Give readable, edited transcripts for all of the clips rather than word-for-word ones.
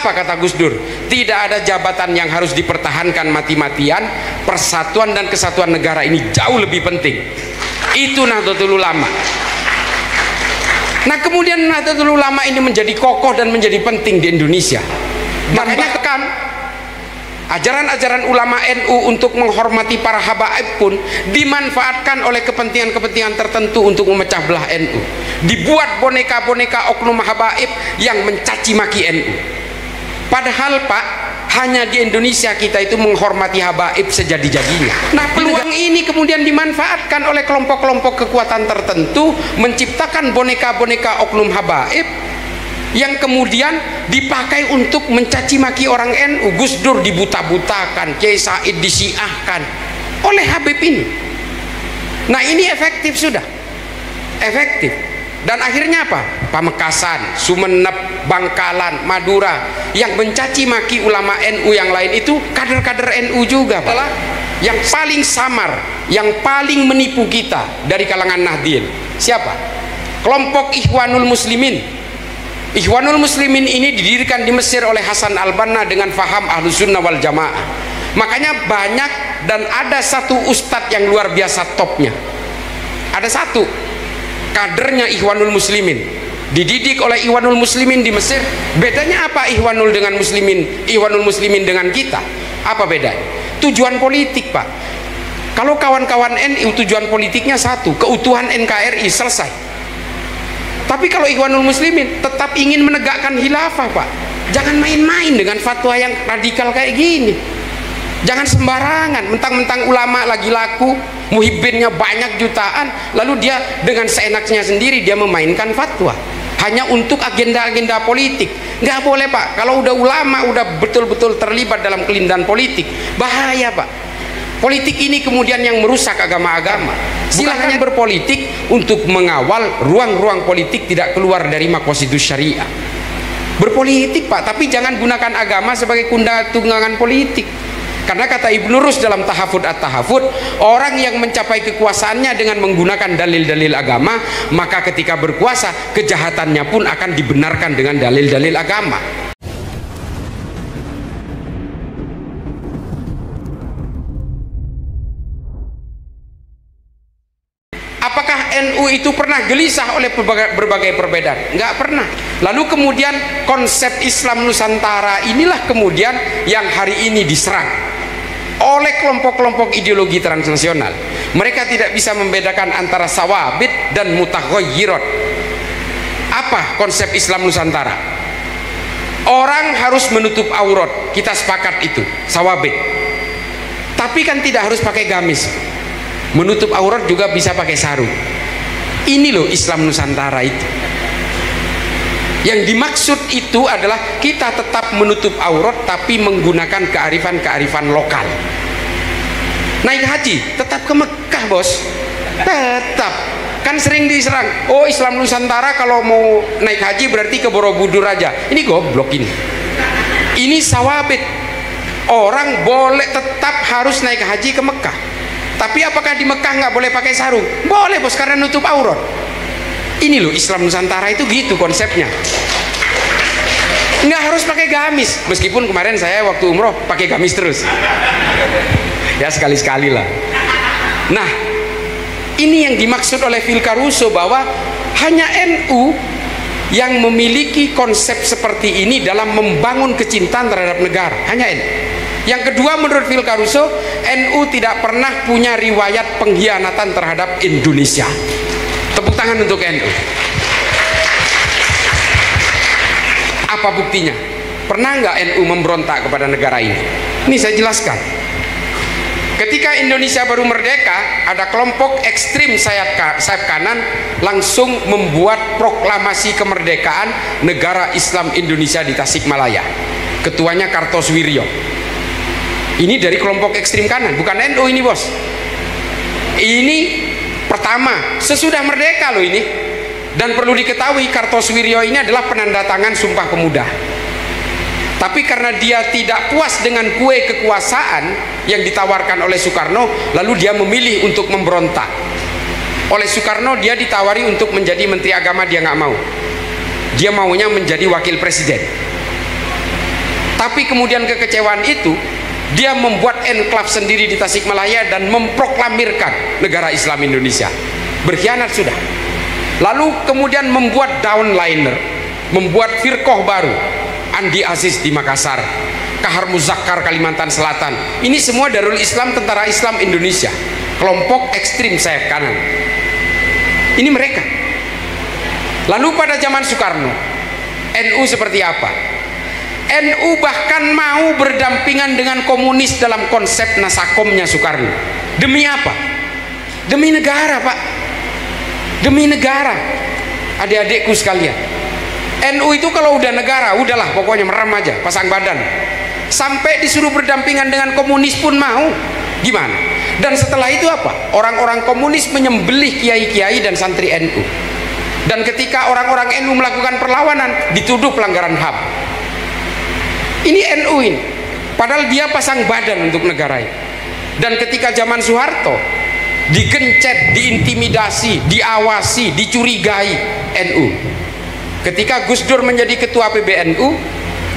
Apa kata Gus Dur? Tidak ada jabatan yang harus dipertahankan mati-matian. Persatuan dan kesatuan negara ini jauh lebih penting. Itu Nahdlatul Ulama. Nah, kemudian Nahdlatul Ulama ini menjadi kokoh dan menjadi penting di Indonesia. Makanya kan ajaran-ajaran ulama NU untuk menghormati para habaib pun dimanfaatkan oleh kepentingan-kepentingan tertentu untuk memecah belah NU. Dibuat boneka-boneka oknum habaib yang mencaci maki NU. Padahal Pak, hanya di Indonesia kita itu menghormati habaib sejadi-jadinya. Nah, peluang ini kemudian dimanfaatkan oleh kelompok-kelompok kekuatan tertentu menciptakan boneka-boneka oknum habaib yang kemudian dipakai untuk mencaci maki orang NU. Gus Dur dibuta-butakan, Kiai Said disiahkan oleh Habib ini. Nah, ini efektif sudah. Efektif. Dan akhirnya apa? Pamekasan, Sumeneb, Bangkalan, Madura yang mencaci maki ulama NU yang lain itu kader-kader NU juga, Pak. Yang paling samar, yang paling menipu kita dari kalangan Nahdien. Siapa? Kelompok Ikhwanul Muslimin. Ikhwanul Muslimin ini didirikan di Mesir oleh Hasan al-Banna dengan faham Ahlus Sunnah wal Jamaah. Makanya banyak dan ada satu ustadz yang luar biasa topnya. Ada satu kadernya Ikhwanul Muslimin, dididik oleh Ikhwanul Muslimin di Mesir. Bedanya apa Ikhwanul dengan Muslimin, Ikhwanul Muslimin dengan kita? Apa bedanya? Tujuan politik, Pak. Kalau kawan-kawan NU tujuan politiknya satu, keutuhan NKRI, selesai. Tapi kalau Ikhwanul Muslimin tetap ingin menegakkan khilafah, Pak. Jangan main-main dengan fatwa yang radikal kayak gini. Jangan sembarangan, mentang-mentang ulama lagi laku, muhibbinnya banyak jutaan, lalu dia dengan seenaknya sendiri dia memainkan fatwa hanya untuk agenda-agenda politik. Nggak boleh, Pak. Kalau udah ulama udah betul-betul terlibat dalam kelindahan politik, bahaya, Pak. Politik ini kemudian yang merusak agama-agama. Silakan berpolitik untuk mengawal ruang-ruang politik tidak keluar dari maqasidus syariah. Berpolitik, Pak, tapi jangan gunakan agama sebagai tunggangan politik. Karena kata Ibnu Rus dalam Tahafud at-Tahafud, orang yang mencapai kekuasaannya dengan menggunakan dalil-dalil agama, maka ketika berkuasa kejahatannya pun akan dibenarkan dengan dalil-dalil agama. Apakah NU itu pernah gelisah oleh berbagai perbedaan? Nggak pernah. Lalu kemudian konsep Islam Nusantara inilah kemudian yang hari ini diserang oleh kelompok-kelompok ideologi transnasional. Mereka tidak bisa membedakan antara sawabit dan mutaghayyirat. Apa konsep Islam Nusantara? Orang harus menutup aurat, kita sepakat itu, sawabit. Tapi kan tidak harus pakai gamis. Menutup aurat juga bisa pakai sarung. Ini loh Islam Nusantara itu. Yang dimaksud itu adalah kita tetap menutup aurat tapi menggunakan kearifan-kearifan lokal. Naik haji tetap ke Mekah, Bos. Tetap. Kan sering diserang, oh Islam Nusantara kalau mau naik haji berarti ke Borobudur aja. Ini goblok ini. Ini sawabit. Orang boleh tetap harus naik haji ke Mekah. Tapi apakah di Mekah nggak boleh pakai sarung? Boleh, Bos, karena nutup aurat. Ini loh Islam Nusantara itu gitu konsepnya. Nggak harus pakai gamis, meskipun kemarin saya waktu umroh pakai gamis terus. Ya sekali-sekali lah. Nah, ini yang dimaksud oleh Phil Caruso bahwa hanya NU yang memiliki konsep seperti ini dalam membangun kecintaan terhadap negara. Hanya NU. Yang kedua, menurut Phil Caruso, NU tidak pernah punya riwayat pengkhianatan terhadap Indonesia. Tepuk tangan untuk NU. Apa buktinya? Pernah nggak NU memberontak kepada negara ini? Ini saya jelaskan. Ketika Indonesia baru merdeka, ada kelompok ekstrim sayap kanan langsung membuat proklamasi kemerdekaan negara Islam Indonesia di Tasikmalaya. Ketuanya Kartosuwiryo. Ini dari kelompok ekstrim kanan, bukan NU ini, Bos. Ini pertama, sesudah merdeka loh ini. Dan perlu diketahui Kartosuwiryo ini adalah penandatangan Sumpah Pemuda. Tapi karena dia tidak puas dengan kue kekuasaan yang ditawarkan oleh Soekarno, lalu dia memilih untuk memberontak. Oleh Soekarno dia ditawari untuk menjadi Menteri Agama, dia nggak mau. Dia maunya menjadi Wakil Presiden. Tapi kemudian kekecewaan itu, dia membuat enklave sendiri di Tasikmalaya dan memproklamirkan negara Islam Indonesia. Berkhianat sudah. Lalu kemudian membuat downliner, membuat firqoh baru, Andi Aziz di Makassar, Kahar Muzakkar Kalimantan Selatan. Ini semua Darul Islam, Tentara Islam Indonesia, kelompok ekstrim sayap kanan. Ini mereka. Lalu pada zaman Soekarno, NU seperti apa? NU bahkan mau berdampingan dengan komunis dalam konsep nasakomnya Soekarno. Demi apa? Demi negara, Pak. Demi negara. Adik-adikku sekalian, NU itu kalau udah negara, udahlah pokoknya merem aja, pasang badan. Sampai disuruh berdampingan dengan komunis pun mau. Gimana? Dan setelah itu apa? Orang-orang komunis menyembelih kiai-kiai dan santri NU. Dan ketika orang-orang NU melakukan perlawanan, dituduh pelanggaran HAM. Ini NU ini, padahal dia pasang badan untuk negara ini. Dan ketika zaman Soeharto, digencet, diintimidasi, diawasi, dicurigai NU. Ketika Gus Dur menjadi ketua PBNU,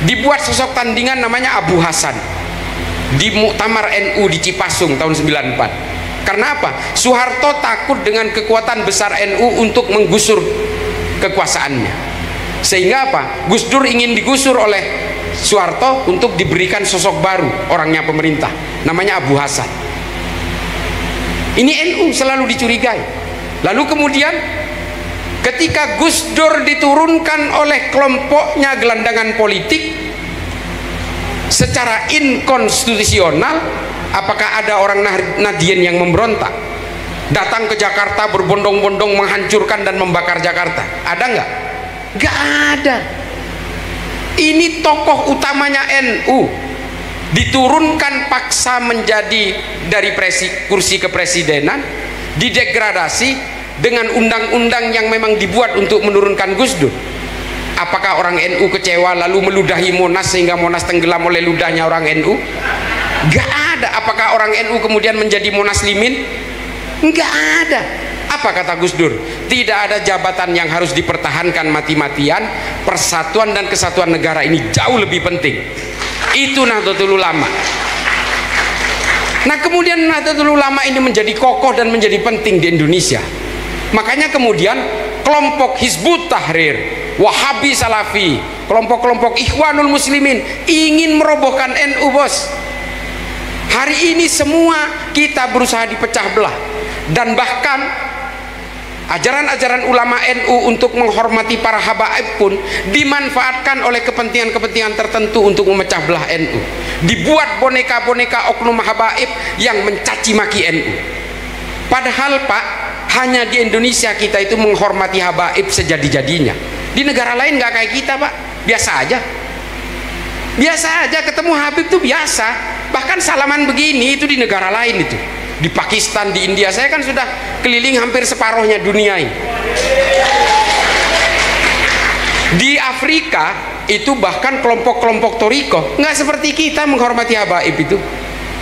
dibuat sosok tandingan namanya Abu Hasan di Muktamar NU di Cipasung tahun 94. Karena apa? Soeharto takut dengan kekuatan besar NU untuk menggusur kekuasaannya. Sehingga apa? Gus Dur ingin digusur oleh Soeharto untuk diberikan sosok baru, orangnya pemerintah, namanya Abu Hasan. Ini NU selalu dicurigai. Lalu kemudian ketika Gus Dur diturunkan oleh kelompoknya gelandangan politik secara inkonstitusional, apakah ada orang Nahdien yang memberontak, datang ke Jakarta berbondong-bondong menghancurkan dan membakar Jakarta? Ada nggak? Nggak ada. Ini tokoh utamanya NU diturunkan paksa menjadi dari kursi kepresidenan, didegradasi dengan undang-undang yang memang dibuat untuk menurunkan Gus Dur. Apakah orang NU kecewa lalu meludahi Monas sehingga Monas tenggelam oleh ludahnya orang NU? Nggak ada. Apakah orang NU kemudian menjadi Monas Limin? Nggak ada. Apa kata Gus Dur? Tidak ada jabatan yang harus dipertahankan mati-matian. Persatuan dan kesatuan negara ini jauh lebih penting. Itu Nahdlatul Ulama. Nah kemudian Nahdlatul Ulama ini menjadi kokoh dan menjadi penting di Indonesia. Makanya kemudian kelompok Hizbut Tahrir, Wahabi Salafi, kelompok-kelompok Ikhwanul Muslimin ingin merobohkan NU, bos. Hari ini semua kita berusaha dipecah belah. Dan bahkan ajaran-ajaran ulama NU untuk menghormati para habaib pun dimanfaatkan oleh kepentingan-kepentingan tertentu untuk memecah belah NU. Dibuat boneka-boneka oknum habaib yang mencaci maki NU. Padahal Pak, hanya di Indonesia kita itu menghormati habaib sejadi-jadinya. Di negara lain nggak kayak kita, Pak. Biasa aja. Biasa aja, ketemu Habib tuh biasa. Bahkan salaman begini itu di negara lain itu. Di Pakistan, di India, saya kan sudah keliling hampir separuhnya dunia ini. Di Afrika itu bahkan kelompok-kelompok toriko nggak seperti kita menghormati habaib itu.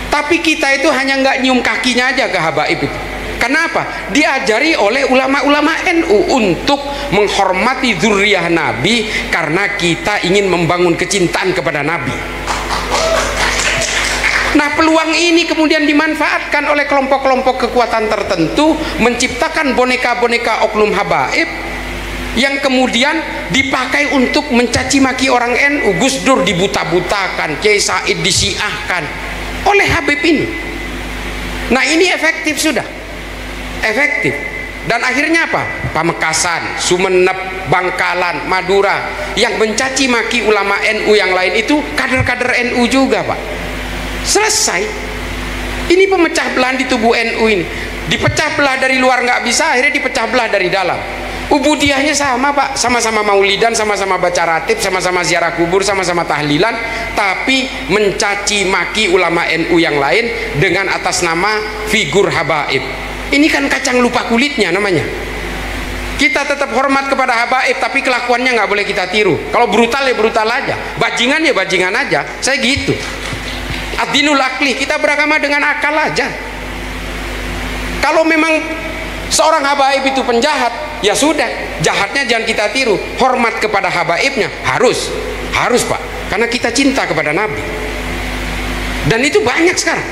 Tapi kita itu hanya nggak nyium kakinya aja ke habaib itu. Kenapa? Diajari oleh ulama-ulama NU untuk menghormati dzurriyyah Nabi karena kita ingin membangun kecintaan kepada Nabi. Nah peluang ini kemudian dimanfaatkan oleh kelompok-kelompok kekuatan tertentu menciptakan boneka-boneka oknum habaib yang kemudian dipakai untuk mencaci maki orang NU. Gus Dur dibuta-butakan, Kiai Said disiahkan oleh Habib ini. Nah ini efektif sudah, efektif. Dan akhirnya apa? Pamekasan, Sumeneb, Bangkalan, Madura yang mencaci maki ulama NU yang lain itu kader-kader NU juga, Pak. Selesai. Ini pemecah belahan di tubuh NU ini. Dipecah belah dari luar nggak bisa, akhirnya dipecah belah dari dalam. Ubudiyahnya sama, Pak. Sama-sama maulidan, sama-sama baca ratib, sama-sama ziarah kubur, sama-sama tahlilan, tapi mencaci maki ulama NU yang lain dengan atas nama figur habaib. Ini kan kacang lupa kulitnya namanya. Kita tetap hormat kepada habaib, tapi kelakuannya nggak boleh kita tiru. Kalau brutal ya brutal aja, bajingan ya bajingan aja. Saya gitu. Ad-dinul aqli, kita beragama dengan akal aja. Kalau memang seorang habaib itu penjahat, ya sudah, jahatnya jangan kita tiru. Hormat kepada habaibnya harus Pak. karena kita cinta kepada Nabi. Dan itu banyak sekarang.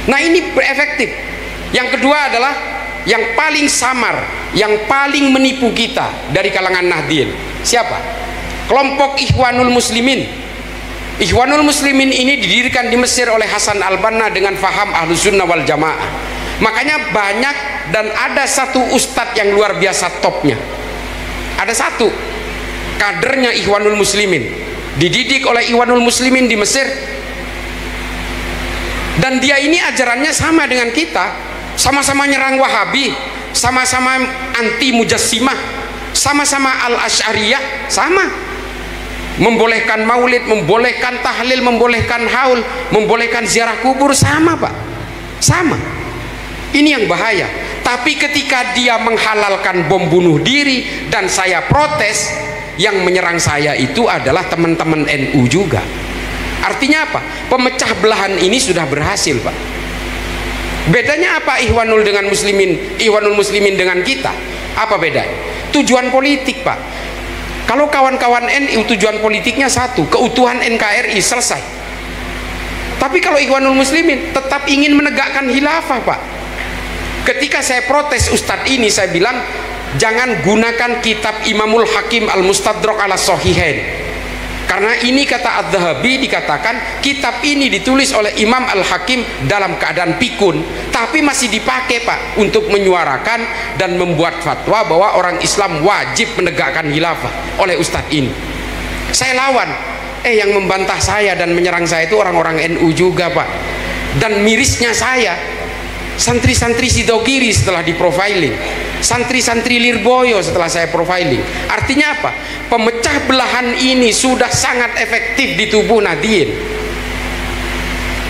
Nah, ini efektif. Yang kedua adalah yang paling samar, yang paling menipu kita dari kalangan Nahdien. Siapa? Kelompok Ikhwanul Muslimin. Ikhwanul Muslimin ini didirikan di Mesir oleh Hasan al-Banna dengan faham Ahlus Sunnah wal Jamaah. Makanya banyak, dan ada satu ustadz yang luar biasa topnya. Ada satu kadernya Ikhwanul Muslimin, dididik oleh Ikhwanul Muslimin di Mesir, dan dia ini ajarannya sama dengan kita, sama-sama nyerang Wahabi, sama-sama anti Mujassimah, sama-sama Al-Asy'ariyah, sama membolehkan maulid, membolehkan tahlil, membolehkan haul, membolehkan ziarah kubur, sama Pak, sama. Ini yang bahaya. Tapi ketika dia menghalalkan bom bunuh diri dan saya protes, yang menyerang saya itu adalah teman-teman NU juga. Artinya apa? Pemecah belahan ini sudah berhasil, Pak. Bedanya apa Ikhwanul dengan Muslimin, Ikhwanul Muslimin dengan kita? Apa bedanya? Tujuan politik, Pak. Kalau kawan-kawan NU tujuan politiknya satu, keutuhan NKRI, selesai. Tapi kalau Ikhwanul Muslimin tetap ingin menegakkan khilafah, Pak. Ketika saya protes Ustadz ini, saya bilang jangan gunakan kitab Imamul Hakim Al-Mustadrak ala Sahihain, karena ini kata Adz-Dzahabi dikatakan kitab ini ditulis oleh Imam Al-Hakim dalam keadaan pikun, tapi masih dipakai Pak untuk menyuarakan dan membuat fatwa bahwa orang Islam wajib menegakkan khilafah oleh Ustadz ini. Saya lawan. Yang membantah saya dan menyerang saya itu orang-orang NU juga, Pak. Dan mirisnya saya, santri-santri Sidogiri setelah diprofiling, santri-santri Lirboyo setelah saya profiling. Artinya apa? Pemecah belahan ini sudah sangat efektif di tubuh Nahdien,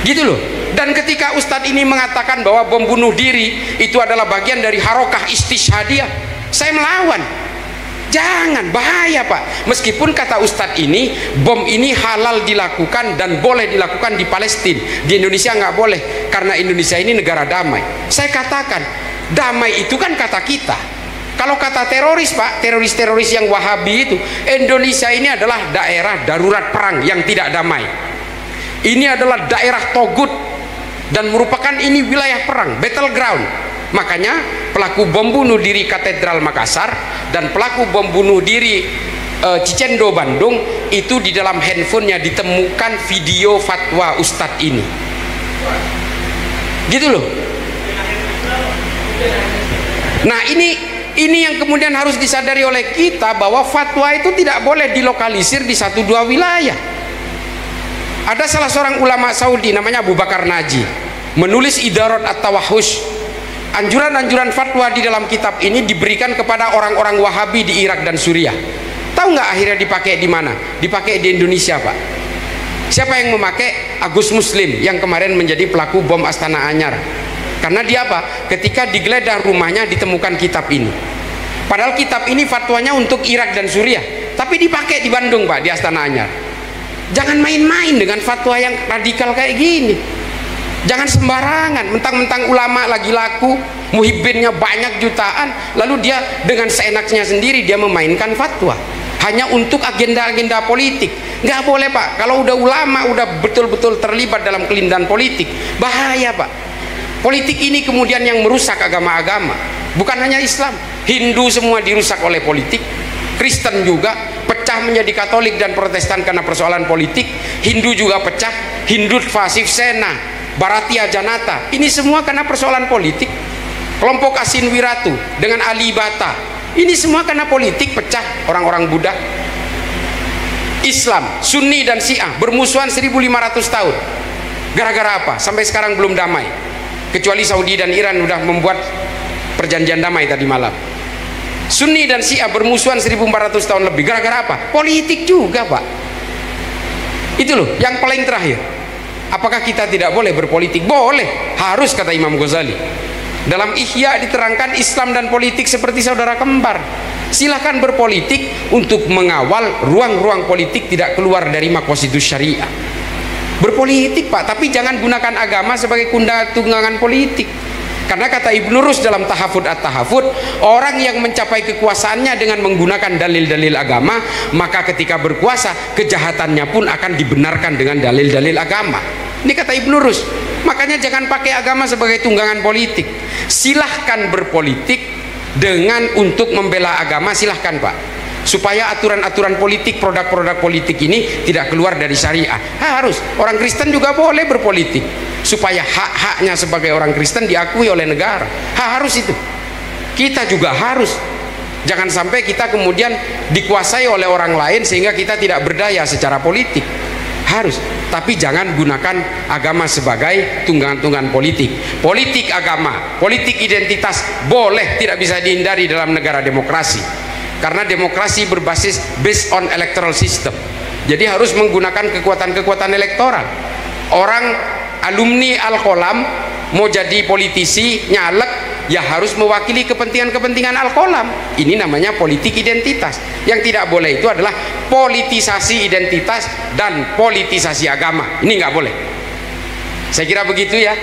gitu loh. Dan ketika Ustadz ini mengatakan bahwa bom bunuh diri itu adalah bagian dari harokah istishhadiyah, saya melawan. Jangan, bahaya Pak. Meskipun kata Ustadz ini, bom ini halal dilakukan dan boleh dilakukan di Palestina, di Indonesia nggak boleh karena Indonesia ini negara damai. Saya katakan, damai itu kan kata kita. Kalau kata teroris, Pak, teroris-teroris yang Wahabi itu, Indonesia ini adalah daerah darurat perang yang tidak damai. Ini adalah daerah togut dan merupakan ini wilayah perang, battleground. Makanya pelaku bom bunuh diri Katedral Makassar dan pelaku bom bunuh diri Cicendo Bandung itu di dalam handphonenya ditemukan video fatwa Ustadz ini, gitu loh. Nah, ini yang kemudian harus disadari oleh kita, bahwa fatwa itu tidak boleh dilokalisir di satu dua wilayah. Ada salah seorang ulama Saudi namanya Abu Bakar Naji menulis Idarat At-Tawahhush. Anjuran-anjuran fatwa di dalam kitab ini diberikan kepada orang-orang Wahabi di Irak dan Suriah. Tahu nggak akhirnya dipakai di mana? Dipakai di Indonesia, Pak. Siapa yang memakai? Agus Muslim yang kemarin menjadi pelaku bom Astana Anyar. Karena dia apa? Ketika digeledah rumahnya ditemukan kitab ini. Padahal kitab ini fatwanya untuk Irak dan Suriah, tapi dipakai di Bandung, Pak, di Astana Anyar. Jangan main-main dengan fatwa yang radikal kayak gini. Jangan sembarangan, mentang-mentang ulama lagi laku, muhibbinnya banyak jutaan, lalu dia dengan seenaknya sendiri dia memainkan fatwa hanya untuk agenda-agenda politik. Nggak boleh, Pak. Kalau udah ulama udah betul-betul terlibat dalam kelindahan politik, bahaya, Pak. Politik ini kemudian yang merusak agama-agama, bukan hanya Islam, Hindu semua dirusak oleh politik, Kristen juga pecah menjadi Katolik dan Protestan karena persoalan politik, Hindu juga pecah, Hindutva, Sivsena, Bharatiya Janata, ini semua karena persoalan politik. Kelompok Asin Wiratu dengan Ali Bata, ini semua karena politik pecah. Orang-orang Buddha, Islam, Sunni dan Syiah bermusuhan 1500 tahun. Gara-gara apa? Sampai sekarang belum damai. Kecuali Saudi dan Iran sudah membuat perjanjian damai tadi malam. Sunni dan Syiah bermusuhan 1400 tahun lebih. Gara-gara apa? Politik juga, Pak. Itu loh yang paling terakhir. Apakah kita tidak boleh berpolitik? Boleh, harus, kata Imam Ghazali. Dalam Ihya diterangkan Islam dan politik seperti saudara kembar. Silahkan berpolitik untuk mengawal ruang-ruang politik tidak keluar dari maqasidus syariah. Berpolitik, Pak, tapi jangan gunakan agama sebagai tunggangan politik. Karena kata Ibnu Rus dalam Tahafud at-Tahafud, orang yang mencapai kekuasaannya dengan menggunakan dalil-dalil agama, maka ketika berkuasa kejahatannya pun akan dibenarkan dengan dalil-dalil agama. Ini kata Ibnu Rus. Makanya jangan pakai agama sebagai tunggangan politik. Silahkan berpolitik dengan untuk membela agama, silahkan Pak, supaya aturan-aturan politik, produk-produk politik ini tidak keluar dari syariah. Harus, orang Kristen juga boleh berpolitik supaya hak-haknya sebagai orang Kristen diakui oleh negara. Harus itu. Kita juga harus. Jangan sampai kita kemudian dikuasai oleh orang lain sehingga kita tidak berdaya secara politik. Harus, tapi jangan gunakan agama sebagai tunggangan-tunggangan politik. Politik agama, politik identitas boleh, tidak bisa dihindari dalam negara demokrasi. Karena demokrasi berbasis based on electoral system. Jadi harus menggunakan kekuatan-kekuatan elektoral. Orang alumni Al-Qalam mau jadi politisi, nyalek, ya harus mewakili kepentingan-kepentingan Al-Qalam. Ini namanya politik identitas. Yang tidak boleh itu adalah politisasi identitas dan politisasi agama. Ini nggak boleh. Saya kira begitu ya.